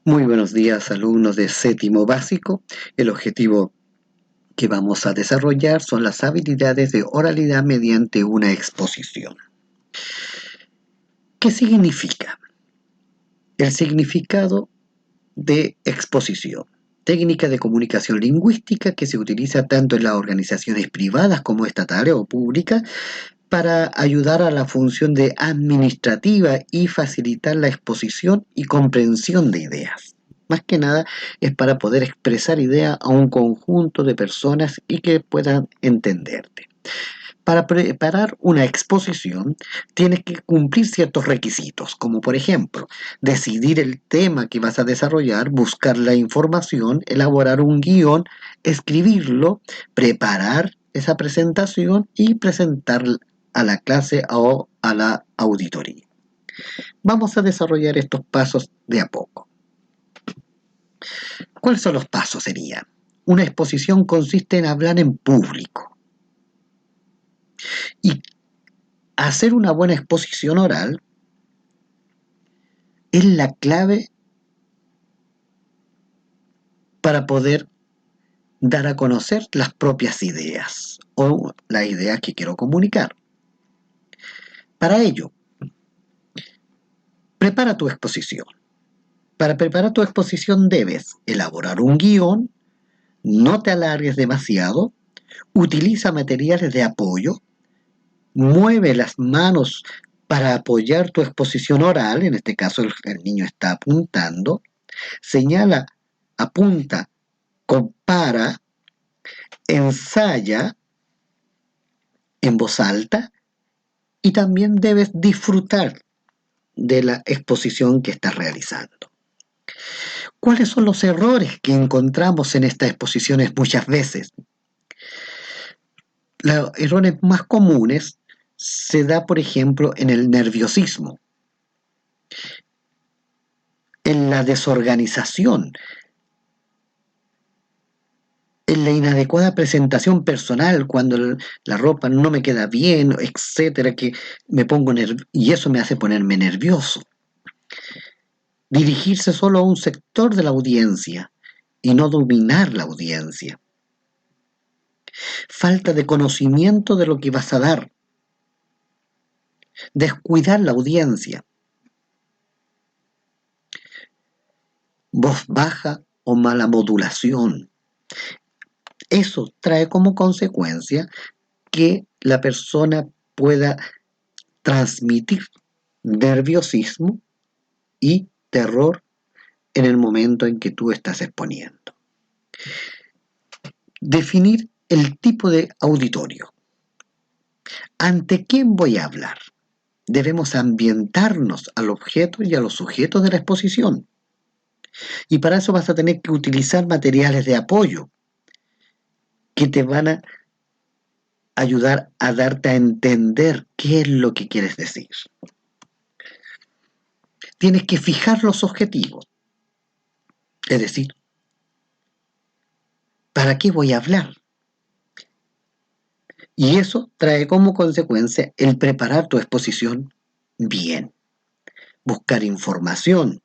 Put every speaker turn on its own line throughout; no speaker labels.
Muy buenos días, alumnos de séptimo básico. El objetivo que vamos a desarrollar son las habilidades de oralidad mediante una exposición. ¿Qué significa? El significado de exposición. Técnica de comunicación lingüística que se utiliza tanto en las organizaciones privadas como estatales o públicas para ayudar a la función de administrativa y facilitar la exposición y comprensión de ideas. Más que nada es para poder expresar ideas a un conjunto de personas y que puedan entenderte. Para preparar una exposición tienes que cumplir ciertos requisitos, como por ejemplo, decidir el tema que vas a desarrollar, buscar la información, elaborar un guión, escribirlo, preparar esa presentación y presentar a la clase o a la auditoría. Vamos a desarrollar estos pasos de a poco. ¿Cuáles son los pasos? Serían: una exposición consiste en hablar en público. Y hacer una buena exposición oral es la clave para poder dar a conocer las propias ideas o las ideas que quiero comunicar. Para ello, prepara tu exposición. Para preparar tu exposición debes elaborar un guión, no te alargues demasiado, utiliza materiales de apoyo, mueve las manos para apoyar tu exposición oral, en este caso el niño está apuntando, señala, apunta, compara, ensaya en voz alta y también debes disfrutar de la exposición que estás realizando. ¿Cuáles son los errores que encontramos en estas exposiciones muchas veces? Los errores más comunes se da, por ejemplo, en el nerviosismo, en la desorganización, en la inadecuada presentación personal, cuando la ropa no me queda bien, etcétera, que me pongo y eso me hace ponerme nervioso. Dirigirse solo a un sector de la audiencia y no dominar la audiencia. Falta de conocimiento de lo que vas a dar. Descuidar la audiencia. Voz baja o mala modulación. Eso trae como consecuencia que la persona pueda transmitir nerviosismo y terror en el momento en que tú estás exponiendo. Definir el tipo de auditorio. ¿Ante quién voy a hablar? Debemos ambientarnos al objeto y a los sujetos de la exposición. Y para eso vas a tener que utilizar materiales de apoyo que te van a ayudar a darte a entender qué es lo que quieres decir. Tienes que fijar los objetivos. Es decir, ¿para qué voy a hablar? Y eso trae como consecuencia el preparar tu exposición bien. Buscar información.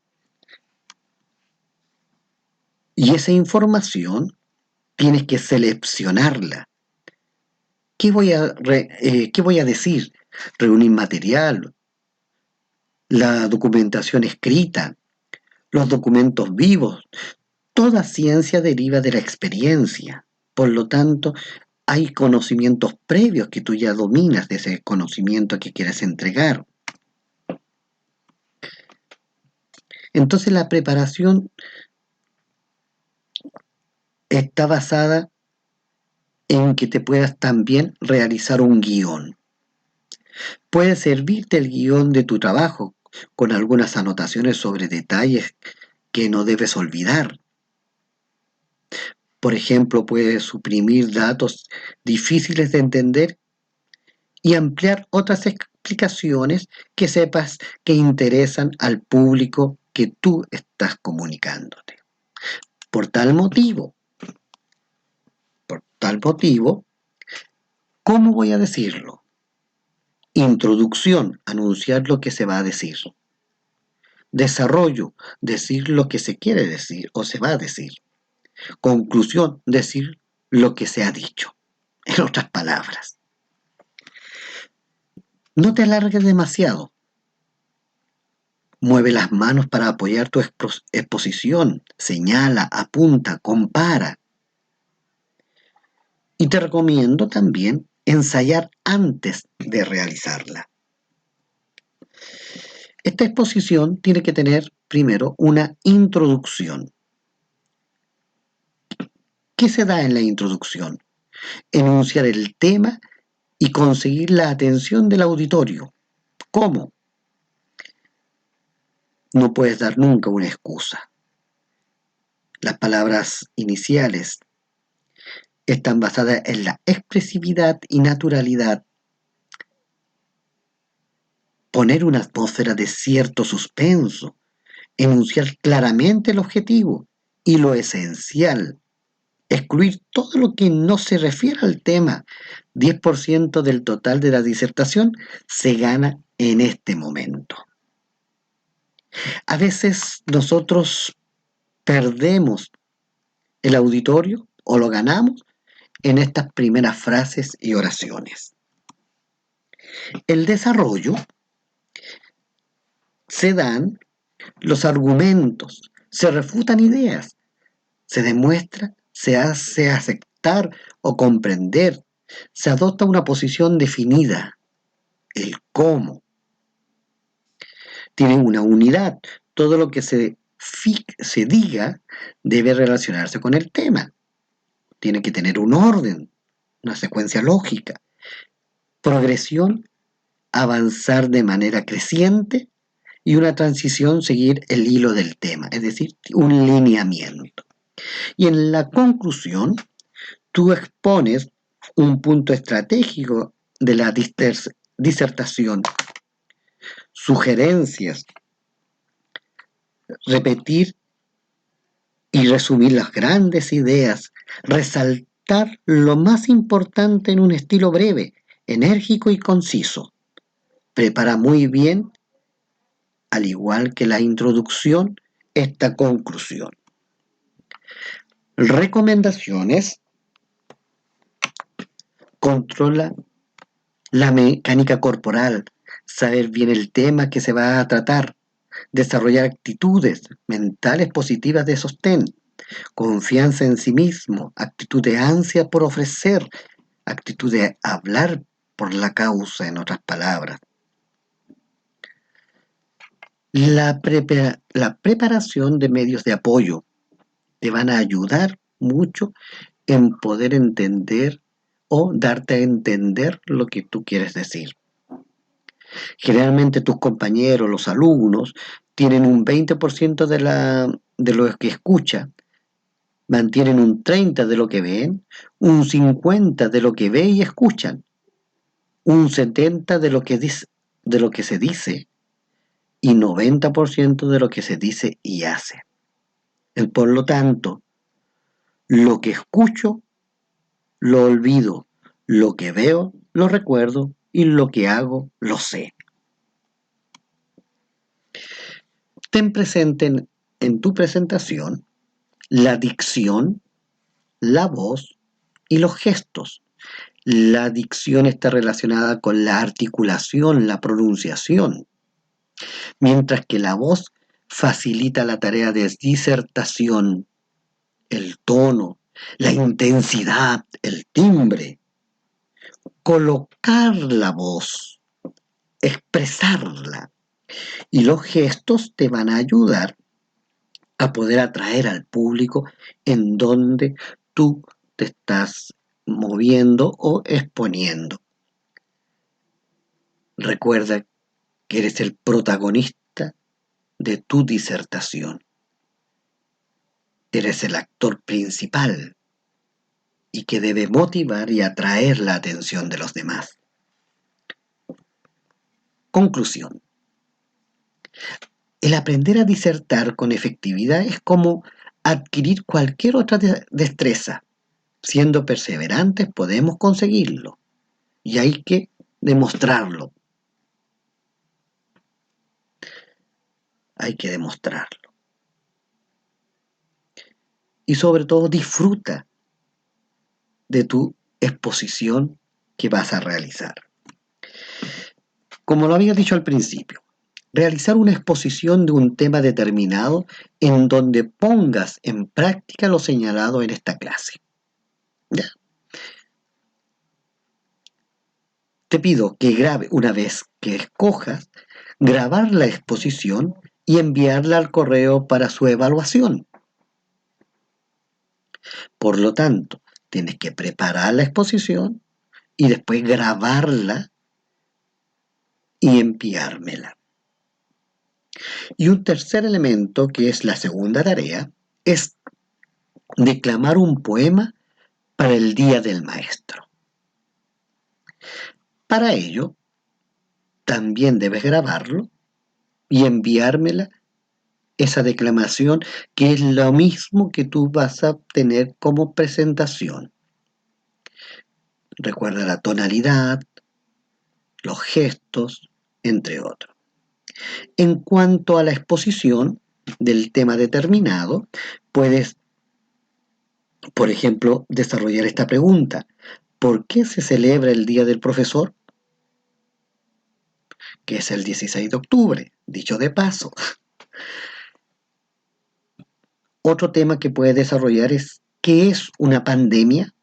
Y esa información tienes que seleccionarla. ¿Qué voy a decir? Reunir material, la documentación escrita, los documentos vivos. Toda ciencia deriva de la experiencia. Por lo tanto, hay conocimientos previos que tú ya dominas de ese conocimiento que quieres entregar. Entonces la preparación está basada en que te puedas también realizar un guión. Puede servirte el guión de tu trabajo con algunas anotaciones sobre detalles que no debes olvidar. Por ejemplo, puedes suprimir datos difíciles de entender y ampliar otras explicaciones que sepas que interesan al público que tú estás comunicándote. Por tal motivo, ¿cómo voy a decirlo? Introducción, anunciar lo que se va a decir. Desarrollo, decir lo que se quiere decir o se va a decir. Conclusión, decir lo que se ha dicho. En otras palabras, no te alargues demasiado. Mueve las manos para apoyar tu exposición. Señala, apunta, compara. Y te recomiendo también ensayar antes de realizarla. Esta exposición tiene que tener primero una introducción. ¿Qué se da en la introducción? Enunciar el tema y conseguir la atención del auditorio. ¿Cómo? No puedes dar nunca una excusa. Las palabras iniciales están basadas en la expresividad y naturalidad. Poner una atmósfera de cierto suspenso, enunciar claramente el objetivo y lo esencial, excluir todo lo que no se refiere al tema. 10% del total de la disertación se gana en este momento. A veces nosotros perdemos el auditorio o lo ganamos en estas primeras frases y oraciones. El desarrollo se dan los argumentos, se refutan ideas, se demuestra, se hace aceptar o comprender, se adopta una posición definida, el cómo. Tiene una unidad, todo lo que se diga debe relacionarse con el tema. Tiene que tener un orden, una secuencia lógica, progresión, avanzar de manera creciente y una transición seguir el hilo del tema, es decir, un lineamiento. Y en la conclusión, tú expones un punto estratégico de la disertación, sugerencias, repetir y resumir las grandes ideas, resaltar lo más importante en un estilo breve, enérgico y conciso. Prepara muy bien, al igual que la introducción, esta conclusión. Recomendaciones: controla la mecánica corporal, saber bien el tema que se va a tratar, desarrollar actitudes mentales positivas de sostén, confianza en sí mismo, actitud de ansia por ofrecer, actitud de hablar por la causa, en otras palabras. La preparación de medios de apoyo te van a ayudar mucho en poder entender o darte a entender lo que tú quieres decir. Generalmente tus compañeros, los alumnos, tienen un 20% de lo que escuchan, mantienen un 30% de lo que ven, un 50% de lo que ven y escuchan, un 70% de lo que se dice y 90% de lo que se dice y hace. Por lo tanto, lo que escucho, lo olvido, lo que veo, lo recuerdo y lo que hago, lo sé. Ten presente en tu presentación la dicción, la voz y los gestos. La dicción está relacionada con la articulación, la pronunciación, mientras que la voz facilita la tarea de disertación, el tono, la intensidad, el timbre. Colocar la voz, expresarla, y los gestos te van a ayudar a poder atraer al público en donde tú te estás moviendo o exponiendo. Recuerda que eres el protagonista de tu disertación. Eres el actor principal y que debe motivar y atraer la atención de los demás. Conclusión. El aprender a disertar con efectividad es como adquirir cualquier otra destreza. Siendo perseverantes podemos conseguirlo y hay que demostrarlo. hay que demostrarlo. Y sobre todo disfruta de tu exposición que vas a realizar. Como lo había dicho al principio, realizar una exposición de un tema determinado en donde pongas en práctica lo señalado en esta clase. ¿Ya? Te pido que grabe una vez que escojas, grabar la exposición y enviarla al correo para su evaluación. Por lo tanto, tienes que preparar la exposición y después grabarla y enviármela. Y un tercer elemento, que es la segunda tarea, es declamar un poema para el Día del Maestro. Para ello, también debes grabarlo y enviármela esa declamación, que es lo mismo que tú vas a obtener como presentación. Recuerda la tonalidad, los gestos, entre otros. En cuanto a la exposición del tema determinado, puedes, por ejemplo, desarrollar esta pregunta: ¿por qué se celebra el Día del Profesor? Que es el 16 de octubre, dicho de paso. Otro tema que puedes desarrollar es: ¿qué es una pandemia?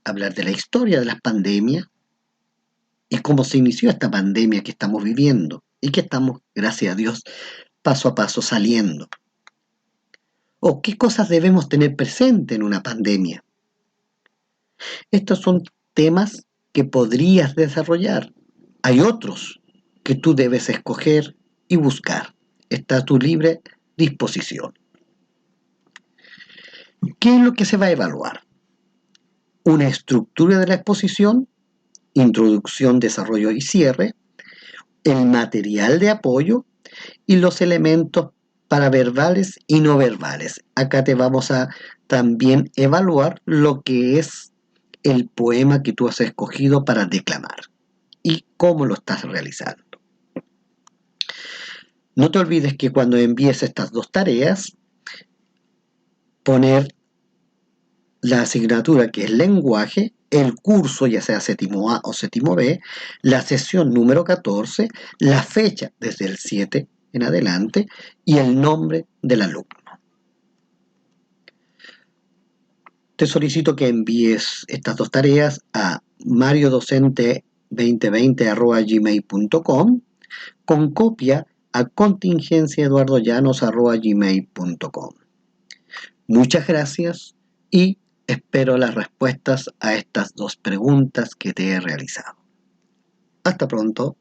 Hablar de la historia de las pandemias y cómo se inició esta pandemia que estamos viviendo y que estamos, gracias a Dios, paso a paso saliendo. ¿O qué cosas debemos tener presente en una pandemia? Estos son temas que podrías desarrollar. Hay otros que tú debes escoger y buscar. Está a tu libre disposición. ¿Qué es lo que se va a evaluar? Una estructura de la exposición, introducción, desarrollo y cierre, el material de apoyo y los elementos paraverbales y no verbales. Acá te vamos a también evaluar lo que es el poema que tú has escogido para declamar y cómo lo estás realizando. No te olvides que cuando envíes estas dos tareas, poner la asignatura que es lenguaje, el curso, ya sea séptimo A o séptimo B, la sesión número 14, la fecha desde el 7 en adelante y el nombre del alumno. Te solicito que envíes estas dos tareas a mariodocente2020@gmail.com con copia a contingenciaeduardollanos@gmail.com. Muchas gracias y espero las respuestas a estas dos preguntas que te he realizado. Hasta pronto.